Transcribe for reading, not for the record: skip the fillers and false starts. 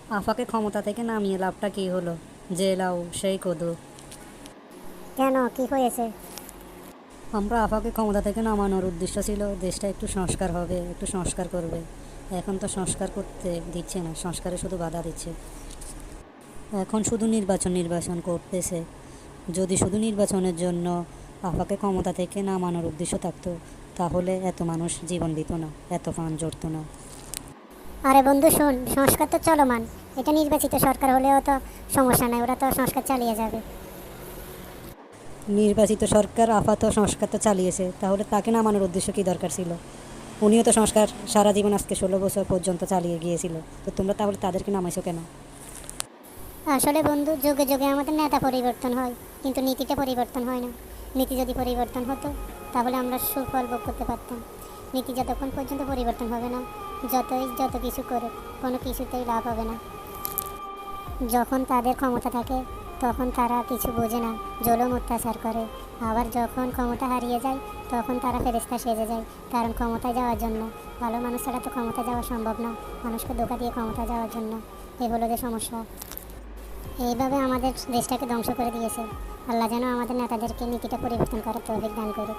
আফাকে ক্ষমতা থেকে নামিয়ে লাভটা কী হলো? যে লাউ সেই কদু। কেন, কি হয়েছে? আমরা আফাকে ক্ষমতা থেকে নামানোর উদ্দেশ্য ছিল দেশটা একটু সংস্কার হবে, একটু সংস্কার করবে। এখন তো সংস্কার করতে দিচ্ছে না, সংস্কারে শুধু বাধা দিচ্ছে। এখন শুধু নির্বাচন নির্বাচন করতেছে। যদি শুধু নির্বাচনের জন্য আফাকে ক্ষমতা থেকে নামানোর উদ্দেশ্য থাকতো, তাহলে এত মানুষ জীবন দিত না, এত ফান জড়তো না। আরে বন্ধু শোন, সংস্কার তো চলমান। এটা নির্বাচিত সরকার হলেও তো সমস্যা নাই, ওরা তো সংস্কার চালিয়ে যাবে। নির্বাচিত সরকার আপাতত সংস্কার তো চালিয়েছে, তাহলে তাকে নামানোর উদ্দেশ্য কী দরকার ছিল? উনিও তো সংস্কার সারা জীবন আজকে 16 বছর পর্যন্ত চালিয়ে গিয়েছিল। তো তোমরা তাহলে তাদেরকে নামাইছো কেন? আসলে বন্ধু, যুগে যুগে আমাদের নেতা পরিবর্তন হয়, কিন্তু নীতিটা পরিবর্তন হয় না। নীতি যদি পরিবর্তন হতো, তাহলে আমরা সুফল ভোগ করতে পারতাম। নীতি যতক্ষণ পর্যন্ত পরিবর্তন হবে না, যত কিছু করে কোনো কিছুতেই লাভ হবে না। যখন তাদের ক্ষমতা থাকে, তখন তারা কিছু বোঝে না, জুলুম অত্যাচার করে। আবার যখন ক্ষমতা হারিয়ে যায়, তখন তারা ফেরেশতা সেজে যায়। কারণ ক্ষমতায় যাওয়ার জন্য। ভালো মানুষ ছাড়া তো ক্ষমতা যাওয়া সম্ভব না, মানুষকে ধোঁকা দিয়ে ক্ষমতা যাওয়ার জন্য। এই হলো যে সমস্যা। এইভাবে আমাদের দেশটাকে ধ্বংস করে দিয়েছে। আল্লাহ যেন আমাদের নেতাদেরকে নীতিটা পরিবর্তন করার তৌফিক দান করে।